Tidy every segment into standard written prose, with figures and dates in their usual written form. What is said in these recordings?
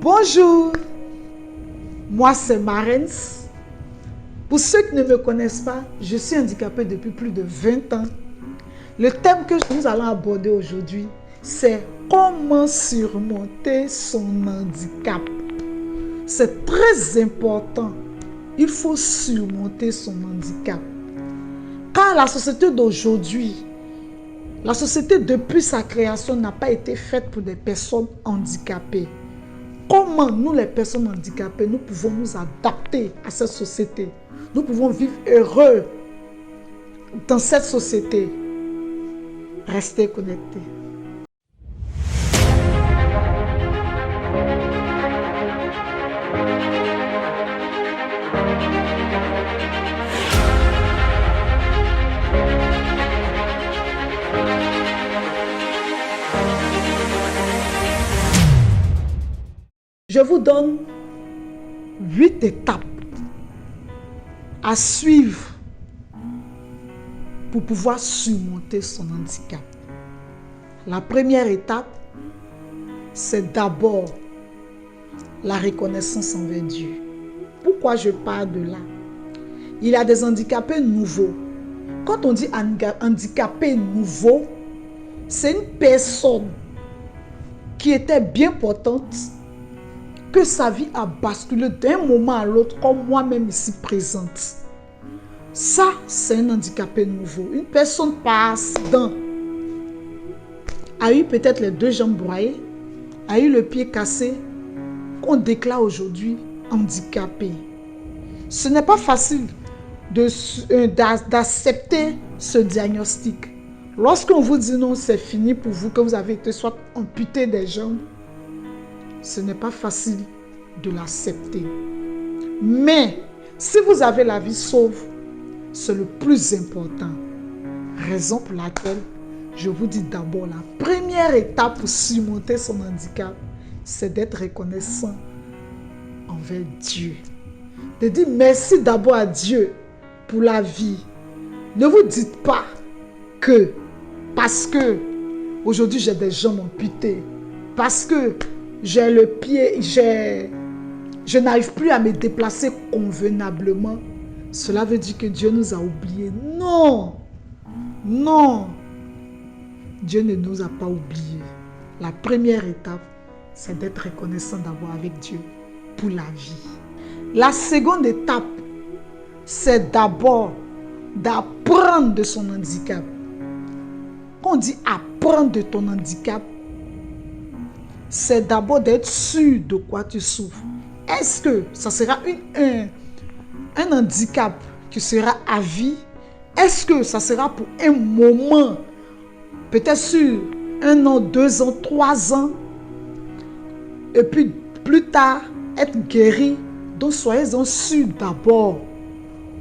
Bonjour, moi c'est Marens. Pour ceux qui ne me connaissent pas, je suis handicapée depuis plus de 20 ans. Le thème que nous allons aborder aujourd'hui, c'est comment surmonter son handicap. C'est très important. Il faut surmonter son handicap. Car la société d'aujourd'hui, la société depuis sa création n'a pas été faite pour des personnes handicapées. Comment nous, les personnes handicapées, nous pouvons nous adapter à cette société? Nous pouvons vivre heureux dans cette société. Restez connectés. Je vous donne 8 étapes à suivre pour pouvoir surmonter son handicap. La première étape, c'est d'abord la reconnaissance envers Dieu. Pourquoi je parle de là? Il y a des handicapés nouveaux. Quand on dit handicapé nouveau, c'est une personne qui était bien portante, que sa vie a basculé d'un moment à l'autre, comme moi-même ici présente. Ça, c'est un handicapé nouveau. Une personne par accident a eu peut-être les 2 jambes broyées, a eu le pied cassé, qu'on déclare aujourd'hui handicapé. Ce n'est pas facile d'accepter ce diagnostic. Lorsqu'on vous dit non, c'est fini pour vous, que vous avez été soit amputé des jambes, ce n'est pas facile de l'accepter. Mais si vous avez la vie sauve, c'est le plus important. Raison pour laquelle je vous dis d'abord, la première étape pour surmonter son handicap, c'est d'être reconnaissant envers Dieu. De dire merci d'abord à Dieu pour la vie. Ne vous dites pas que parce que aujourd'hui j'ai des jambes amputées, parce que j'ai le pied, je n'arrive plus à me déplacer convenablement, cela veut dire que Dieu nous a oubliés. Non, non, Dieu ne nous a pas oubliés. La première étape, c'est d'être reconnaissant d'abord avec Dieu pour la vie. La seconde étape, c'est d'abord d'apprendre de son handicap. Quand on dit apprendre de ton handicap, c'est d'abord d'être sûr de quoi tu souffres. Est-ce que ça sera un handicap qui sera à vie? Est-ce que ça sera pour un moment, peut-être sur 1 an, 2 ans, 3 ans, et puis plus tard, être guéri? Donc soyez-en sûrs d'abord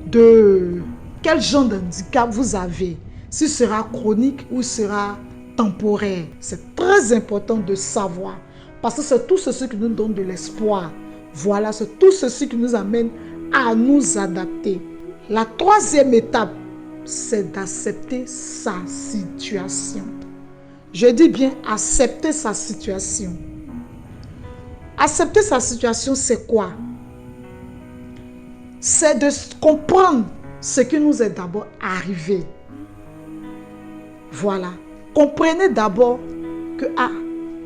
de quel genre de handicap vous avez. Si ce sera chronique ou sera temporaire. C'est très important de savoir. Parce que c'est tout ceci qui nous donne de l'espoir. Voilà, c'est tout ceci qui nous amène à nous adapter. La troisième étape, c'est d'accepter sa situation. Je dis bien accepter sa situation. Accepter sa situation, c'est quoi? C'est de comprendre ce qui nous est d'abord arrivé. Voilà. Comprenez d'abord que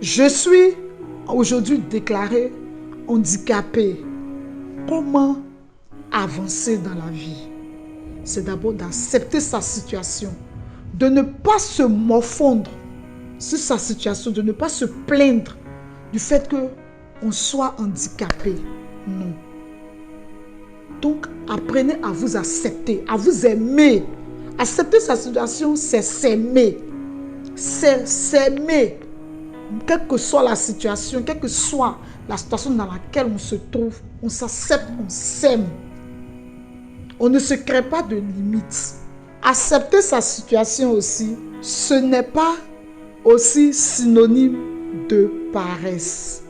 je suis aujourd'hui déclaré handicapé. Comment avancer dans la vie? C'est d'abord d'accepter sa situation, de ne pas se morfondre sur sa situation, de ne pas se plaindre du fait qu'on soit handicapé. Non. Donc, apprenez à vous accepter, à vous aimer. Accepter sa situation, c'est s'aimer. C'est s'aimer. Quelle que soit la situation, quelle que soit la situation dans laquelle on se trouve, on s'accepte, on s'aime. On ne se crée pas de limites. Accepter sa situation aussi, ce n'est pas aussi synonyme de paresse.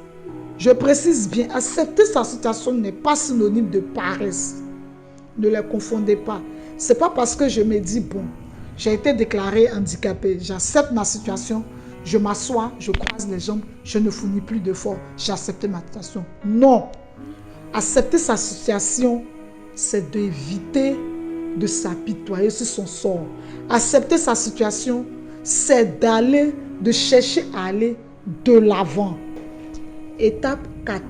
Je précise bien, accepter sa situation n'est pas synonyme de paresse. Ne les confondez pas. Ce n'est pas parce que je me dis, bon, j'ai été déclaré handicapé, j'accepte ma situation, je m'assois, je croise les jambes, je ne fournis plus d'efforts, j'ai accepté ma situation. Non. Accepter sa situation, c'est d'éviter de s'apitoyer sur son sort. Accepter sa situation, c'est de chercher à aller de l'avant. Étape 4.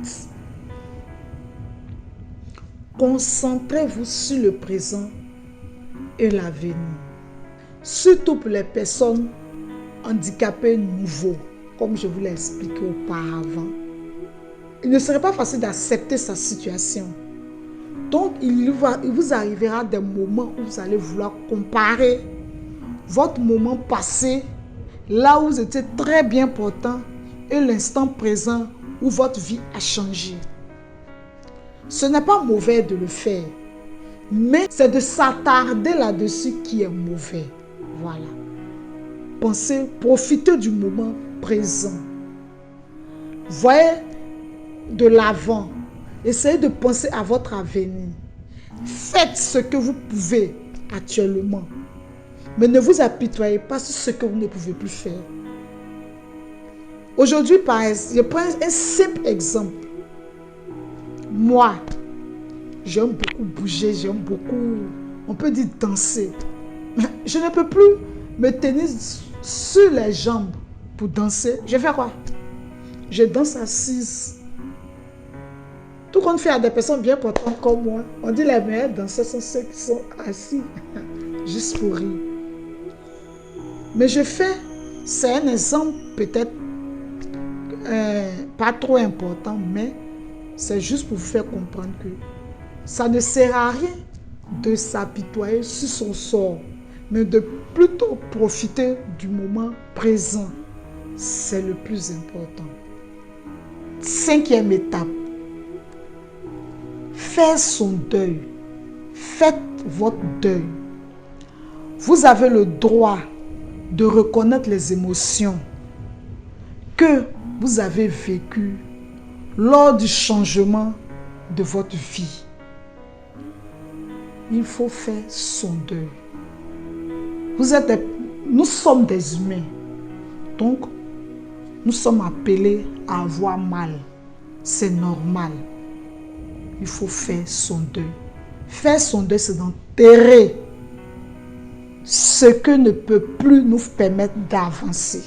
Concentrez-vous sur le présent et l'avenir. Surtout pour les personnes handicapées nouveaux, comme je vous l'ai expliqué auparavant. Il ne serait pas facile d'accepter sa situation. Donc, il vous arrivera des moments où vous allez vouloir comparer votre moment passé, là où vous étiez très bien portant, et l'instant présent où votre vie a changé. Ce n'est pas mauvais de le faire, mais c'est de s'attarder là-dessus qui est mauvais. Voilà. Pensez, profitez du moment présent. Voyez de l'avant. Essayez de penser à votre avenir. Faites ce que vous pouvez actuellement. Mais ne vous apitoyez pas sur ce que vous ne pouvez plus faire. Aujourd'hui, je prends un simple exemple. Moi, j'aime beaucoup bouger, j'aime beaucoup, on peut dire danser. Je ne peux plus me tenir sur les jambes pour danser. Je fais quoi? Je danse assise. Tout compte fait à des personnes bien portantes comme moi. On dit les meilleurs danseurs sont ceux qui sont assis, juste pour rire. Mais c'est un exemple peut-être pas trop important, mais c'est juste pour vous faire comprendre que ça ne sert à rien de s'apitoyer sur son sort, mais de plutôt profiter du moment présent. C'est le plus important. 5e étape. Faire son deuil. Faites votre deuil. Vous avez le droit de reconnaître les émotions que vous avez vécues lors du changement de votre vie. Il faut faire son deuil. Nous sommes des humains. Donc, nous sommes appelés à avoir mal. C'est normal. Il faut faire son deuil. Faire son deuil, c'est d'enterrer ce que ne peut plus nous permettre d'avancer.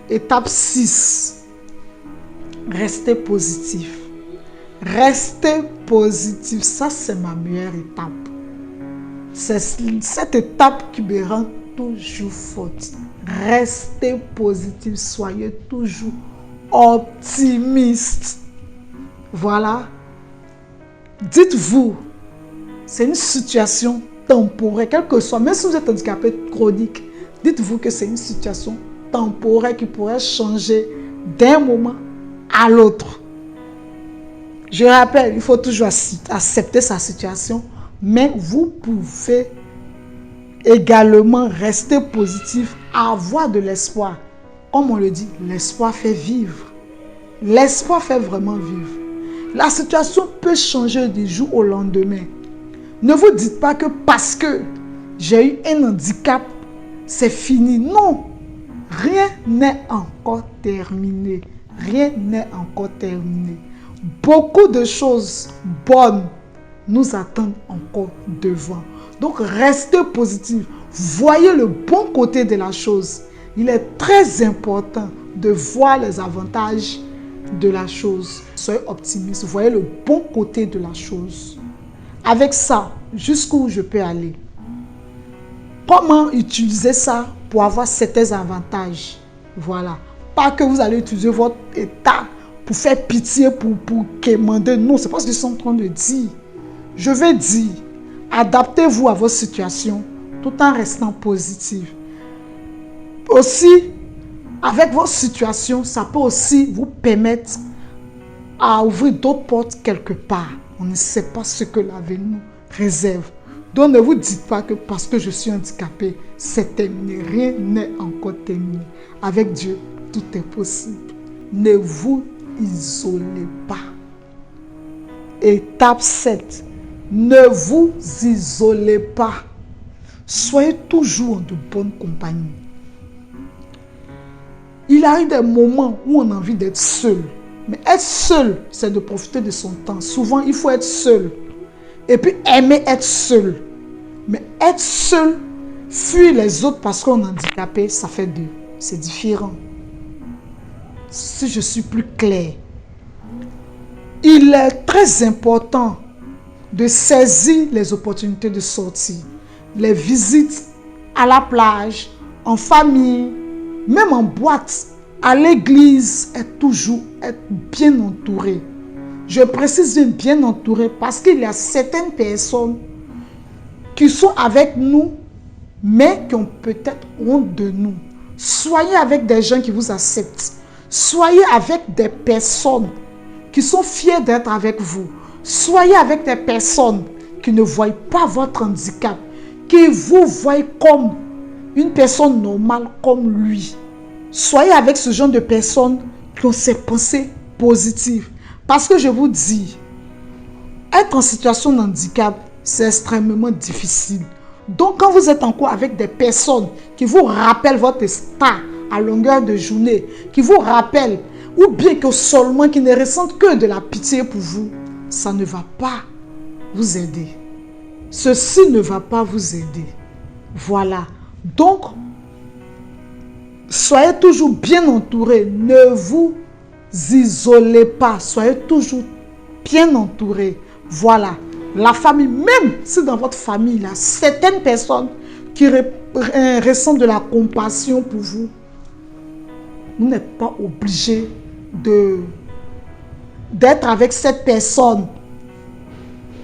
Étape 6. Restez positif. Restez positif. Ça, c'est ma meilleure étape. C'est cette étape qui me rend toujours forte. Restez positif. Soyez toujours optimiste. Voilà. Dites-vous, c'est une situation temporaire, quel que soit, même si vous êtes handicapé chronique, dites-vous que c'est une situation temporaire qui pourrait changer d'un moment à l'autre. Je rappelle, il faut toujours accepter sa situation, mais vous pouvez également rester positif, avoir de l'espoir. Comme on le dit, l'espoir fait vivre. L'espoir fait vraiment vivre. La situation peut changer du jour au lendemain. Ne vous dites pas que parce que j'ai eu un handicap, c'est fini. Non, rien n'est encore terminé. Rien n'est encore terminé. Beaucoup de choses bonnes nous attendent encore devant. Donc, restez positif. Voyez le bon côté de la chose. Il est très important de voir les avantages de la chose. Soyez optimiste. Voyez le bon côté de la chose. Avec ça, jusqu'où je peux aller? Comment utiliser ça pour avoir certains avantages? Voilà. Pas que vous allez utiliser votre état pour faire pitié, pour quémander. Non, c'est pas ce que je suis en train de dire. Je vais dire, adaptez-vous à votre situation tout en restant positif. Aussi, avec votre situation, ça peut aussi vous permettre à ouvrir d'autres portes quelque part. On ne sait pas ce que l'avenir nous réserve. Donc ne vous dites pas que parce que je suis handicapé, c'est terminé. Rien n'est encore terminé. Avec Dieu, tout est possible. Ne vous isolez pas. Étape 7. Ne vous isolez pas. Soyez toujours de bonne compagnie. Il a eu des moments où on a envie d'être seul. Mais être seul, c'est de profiter de son temps. Souvent, il faut être seul. Et puis aimer être seul. Mais être seul, fuir les autres parce qu'on est handicapé, ça fait deux. C'est différent. Si je suis plus claire, il est très important de saisir les opportunités de sortie. Les visites à la plage, en famille, même en boîte, à l'église, être bien entouré. Je précise bien entouré parce qu'il y a certaines personnes qui sont avec nous, mais qui ont peut-être honte de nous. Soyez avec des gens qui vous acceptent. Soyez avec des personnes qui sont fiers d'être avec vous. Soyez avec des personnes qui ne voient pas votre handicap, qui vous voient comme une personne normale comme lui. Soyez avec ce genre de personnes qui ont ces pensées positives. Parce que je vous dis, être en situation de handicap, c'est extrêmement difficile. Donc, quand vous êtes encore avec des personnes qui vous rappellent votre état à longueur de journée, qui vous rappellent, ou bien que seulement qui ne ressentent que de la pitié pour vous, ça ne va pas vous aider. Ceci ne va pas vous aider. Voilà. Donc, soyez toujours bien entourés. Ne vous isolez pas. Soyez toujours bien entourés. Voilà. La famille, même si dans votre famille, il y a certaines personnes qui ressentent de la compassion pour vous, vous n'êtes pas obligé d'être avec cette personne.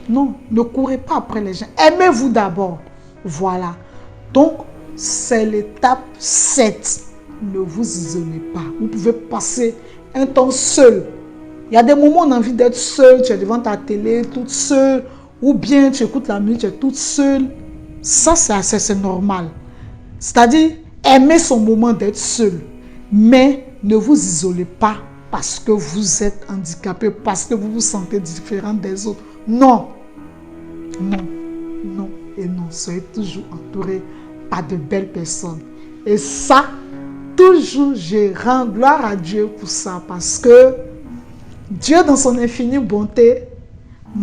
Non, ne courez pas après les gens. Aimez-vous d'abord. Voilà. Donc, c'est l'étape 7. Ne vous isolez pas. Vous pouvez passer un temps seul. Il y a des moments où on a envie d'être seul. Tu es devant ta télé, toute seule. Ou bien tu écoutes la musique, tu es toute seule. Ça, c'est normal. C'est-à-dire, aimer son moment d'être seul. Mais ne vous isolez pas parce que vous êtes handicapé, parce que vous vous sentez différent des autres. Non. Non. Non et non. Soyez toujours entouré par de belles personnes. Et ça, toujours, je rends gloire à Dieu pour ça. Parce que Dieu, dans son infinie bonté,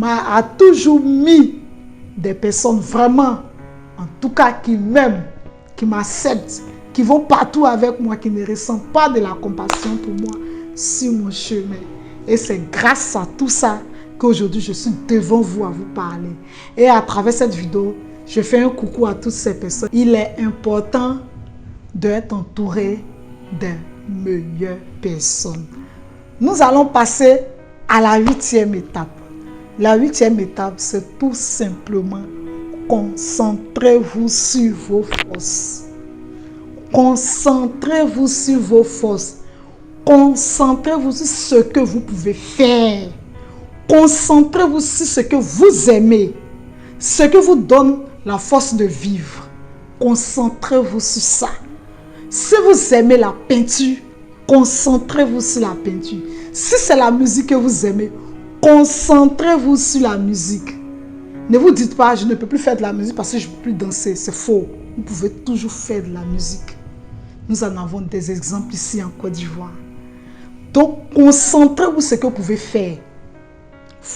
a toujours mis des personnes vraiment, en tout cas qui m'aiment, qui m'acceptent, qui vont partout avec moi, qui ne ressentent pas de la compassion pour moi sur mon chemin. Et c'est grâce à tout ça qu'aujourd'hui je suis devant vous à vous parler. Et à travers cette vidéo, je fais un coucou à toutes ces personnes. Il est important d'être entouré des meilleures personnes. Nous allons passer à la 8e étape. La 8e étape, c'est tout simplement concentrez-vous sur vos forces. Concentrez-vous sur vos forces. Concentrez-vous sur ce que vous pouvez faire. Concentrez-vous sur ce que vous aimez. Ce qui vous donne la force de vivre. Concentrez-vous sur ça. Si vous aimez la peinture, concentrez-vous sur la peinture. Si c'est la musique que vous aimez, concentrez-vous sur la musique. Ne vous dites pas, je ne peux plus faire de la musique parce que je ne peux plus danser. C'est faux. Vous pouvez toujours faire de la musique. Nous en avons des exemples ici en Côte d'Ivoire. Donc, concentrez-vous sur ce que vous pouvez faire.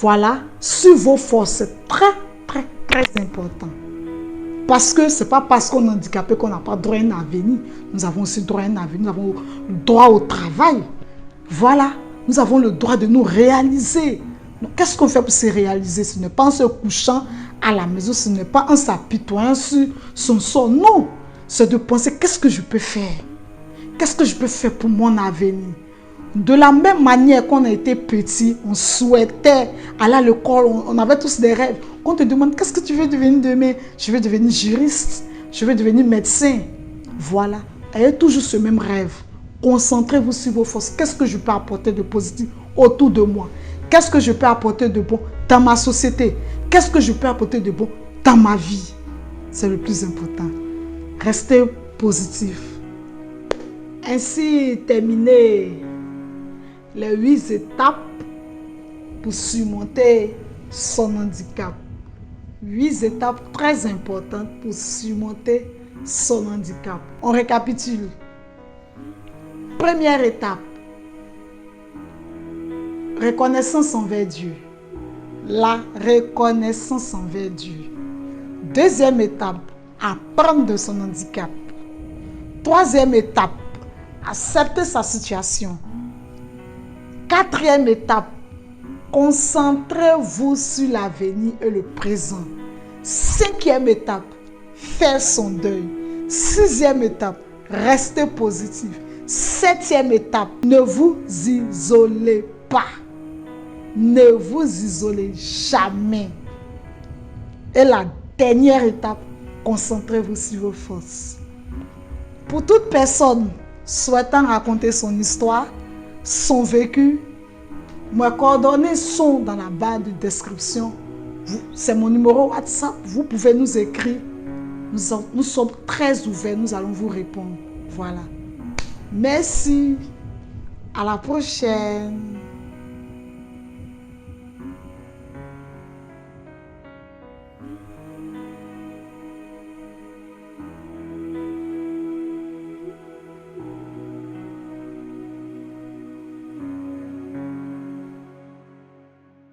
Voilà, sur vos forces. C'est très, très, très important. Parce que ce n'est pas parce qu'on est handicapé qu'on n'a pas droit à un avenir. Nous avons aussi droit à un avenir. Nous avons le droit au travail. Voilà, nous avons le droit de nous réaliser. Qu'est-ce qu'on fait pour se réaliser? Ce n'est pas en se couchant à la maison, ce n'est pas en s'apitoyant sur son sort. Non, c'est de penser qu'est-ce que je peux faire? Qu'est-ce que je peux faire pour mon avenir? De la même manière qu'on a été petit, on souhaitait aller à l'école, on avait tous des rêves. On te demande qu'est-ce que tu veux devenir demain? Je veux devenir juriste, je veux devenir médecin. Voilà, ayez toujours ce même rêve. Concentrez-vous sur vos forces. Qu'est-ce que je peux apporter de positif autour de moi? Qu'est-ce que je peux apporter de bon dans ma société? Qu'est-ce que je peux apporter de bon dans ma vie? C'est le plus important. Restez positif. Ainsi terminé les 8 étapes pour surmonter son handicap. 8 étapes très importantes pour surmonter son handicap. On récapitule. Première étape, reconnaissance envers Dieu. La reconnaissance envers Dieu. Deuxième étape, apprendre de son handicap. Troisième étape, accepter sa situation. Quatrième étape, concentrez-vous sur l'avenir et le présent. Cinquième étape, faire son deuil. Sixième étape, restez positif. Septième étape, ne vous isolez pas. Ne vous isolez jamais. Et la dernière étape, concentrez-vous sur vos forces. Pour toute personne souhaitant raconter son histoire, son vécu, mes coordonnées sont dans la barre de description. C'est mon numéro WhatsApp. Vous pouvez nous écrire. Nous sommes très ouverts. Nous allons vous répondre. Voilà. Merci. À la prochaine.